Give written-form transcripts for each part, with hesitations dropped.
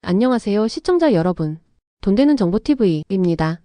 안녕하세요 시청자 여러분. 돈되는 정보TV입니다.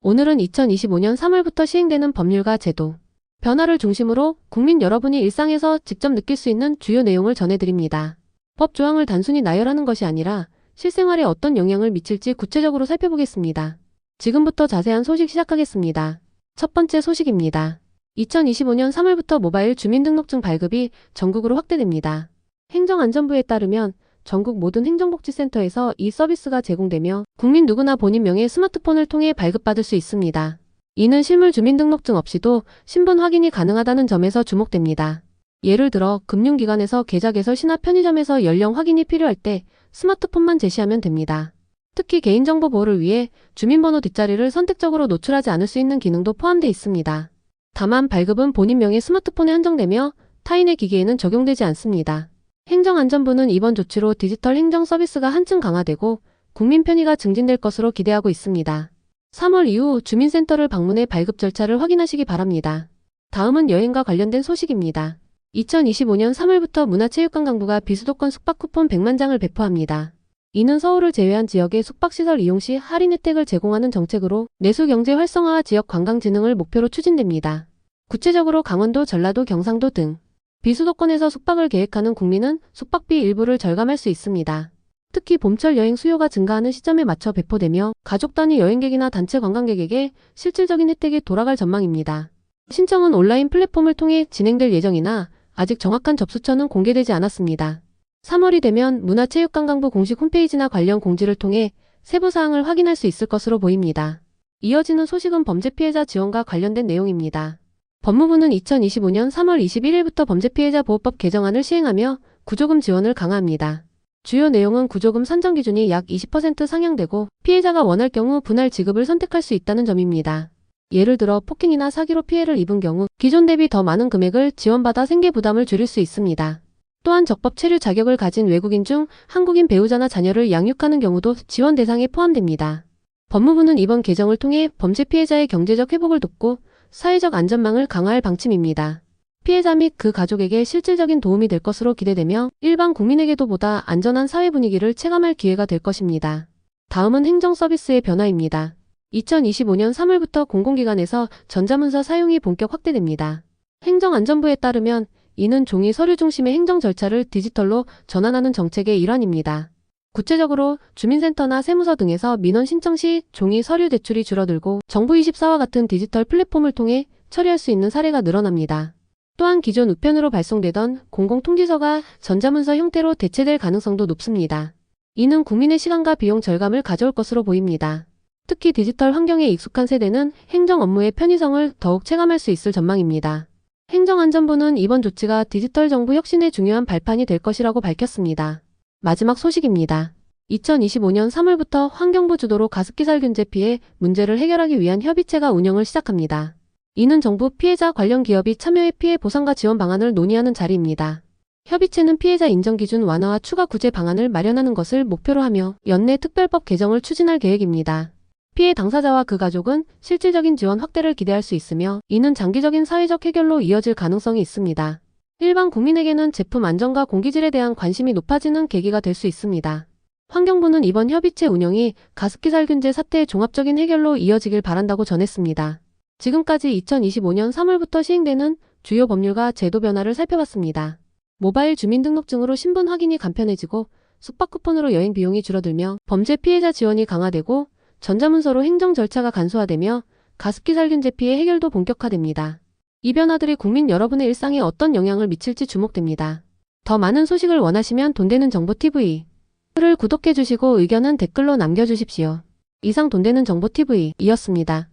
오늘은 2025년 3월부터 시행되는 법률과 제도, 변화를 중심으로 국민 여러분이 일상에서 직접 느낄 수 있는 주요 내용을 전해드립니다. 법 조항을 단순히 나열하는 것이 아니라 실생활에 어떤 영향을 미칠지 구체적으로 살펴보겠습니다. 지금부터 자세한 소식 시작하겠습니다. 첫 번째 소식입니다. 2025년 3월부터 모바일 주민등록증 발급이 전국으로 확대됩니다. 행정안전부에 따르면 전국 모든 행정복지센터에서 이 서비스가 제공되며 국민 누구나 본인 명의 스마트폰을 통해 발급받을 수 있습니다. 이는 실물 주민등록증 없이도 신분 확인이 가능하다는 점에서 주목됩니다. 예를 들어 금융기관에서 계좌 개설 시나 편의점에서 연령 확인이 필요할 때 스마트폰만 제시하면 됩니다. 특히 개인정보 보호를 위해 주민번호 뒷자리를 선택적으로 노출하지 않을 수 있는 기능도 포함되어 있습니다. 다만 발급은 본인 명의 스마트폰에 한정되며 타인의 기기에는 적용되지 않습니다. 행정안전부는 이번 조치로 디지털 행정 서비스가 한층 강화되고 국민 편의가 증진될 것으로 기대하고 있습니다. 3월 이후 주민센터를 방문해 발급 절차를 확인하시기 바랍니다. 다음은 여행과 관련된 소식입니다. 2025년 3월부터 문화체육관광부가 비수도권 숙박 쿠폰 100만 장을 배포합니다. 이는 서울을 제외한 지역의 숙박시설 이용 시 할인 혜택을 제공하는 정책으로 내수 경제 활성화와 지역 관광 진흥을 목표로 추진됩니다. 구체적으로 강원도, 전라도, 경상도 등 비수도권에서 숙박을 계획하는 국민은 숙박비 일부를 절감할 수 있습니다. 특히 봄철 여행 수요가 증가하는 시점에 맞춰 배포되며 가족 단위 여행객이나 단체 관광객에게 실질적인 혜택이 돌아갈 전망입니다. 신청은 온라인 플랫폼을 통해 진행될 예정이나 아직 정확한 접수처는 공개되지 않았습니다. 3월이 되면 문화체육관광부 공식 홈페이지나 관련 공지를 통해 세부 사항을 확인할 수 있을 것으로 보입니다. 이어지는 소식은 범죄 피해자 지원과 관련된 내용입니다. 법무부는 2025년 3월 21일부터 범죄피해자 보호법 개정안을 시행하며 구조금 지원을 강화합니다. 주요 내용은 구조금 산정 기준이 약 20% 상향되고 피해자가 원할 경우 분할 지급을 선택할 수 있다는 점입니다. 예를 들어 폭행이나 사기로 피해를 입은 경우 기존 대비 더 많은 금액을 지원받아 생계 부담을 줄일 수 있습니다. 또한 적법 체류 자격을 가진 외국인 중 한국인 배우자나 자녀를 양육하는 경우도 지원 대상에 포함됩니다. 법무부는 이번 개정을 통해 범죄 피해자의 경제적 회복을 돕고 사회적 안전망을 강화할 방침입니다. 피해자 및 그 가족에게 실질적인 도움이 될 것으로 기대되며 일반 국민에게도 보다 안전한 사회 분위기를 체감할 기회가 될 것입니다. 다음은 행정 서비스의 변화입니다. 2025년 3월부터 공공기관에서 전자문서 사용이 본격 확대됩니다. 행정안전부에 따르면 이는 종이 서류 중심의 행정 절차를 디지털로 전환하는 정책의 일환입니다. 구체적으로 주민센터나 세무서 등에서 민원 신청 시 종이 서류 제출이 줄어들고 정부24와 같은 디지털 플랫폼을 통해 처리할 수 있는 사례가 늘어납니다. 또한 기존 우편으로 발송되던 공공통지서가 전자문서 형태로 대체될 가능성도 높습니다. 이는 국민의 시간과 비용 절감을 가져올 것으로 보입니다. 특히 디지털 환경에 익숙한 세대는 행정 업무의 편의성을 더욱 체감할 수 있을 전망입니다. 행정안전부는 이번 조치가 디지털 정부 혁신의 중요한 발판이 될 것이라고 밝혔습니다. 마지막 소식입니다. 2025년 3월부터 환경부 주도로 가습기 살균제 피해 문제를 해결하기 위한 협의체가 운영을 시작합니다. 이는 정부 피해자 관련 기업이 참여해 피해 보상과 지원 방안을 논의하는 자리입니다. 협의체는 피해자 인정 기준 완화와 추가 구제 방안을 마련하는 것을 목표로 하며 연내 특별법 개정을 추진할 계획입니다. 피해 당사자와 그 가족은 실질적인 지원 확대를 기대할 수 있으며 이는 장기적인 사회적 해결로 이어질 가능성이 있습니다. 일반 국민에게는 제품 안전과 공기질에 대한 관심이 높아지는 계기가 될 수 있습니다. 환경부는 이번 협의체 운영이 가습기 살균제 사태의 종합적인 해결로 이어지길 바란다고 전했습니다. 지금까지 2025년 3월부터 시행되는 주요 법률과 제도 변화를 살펴봤습니다. 모바일 주민등록증으로 신분 확인이 간편해지고 숙박 쿠폰으로 여행 비용이 줄어들며 범죄 피해자 지원이 강화되고 전자문서로 행정 절차가 간소화되며 가습기 살균제 피해 해결도 본격화됩니다. 이 변화들이 국민 여러분의 일상에 어떤 영향을 미칠지 주목됩니다. 더 많은 소식을 원하시면 돈되는 정보TV를 구독해주시고 의견은 댓글로 남겨주십시오. 이상 돈되는 정보TV이었습니다.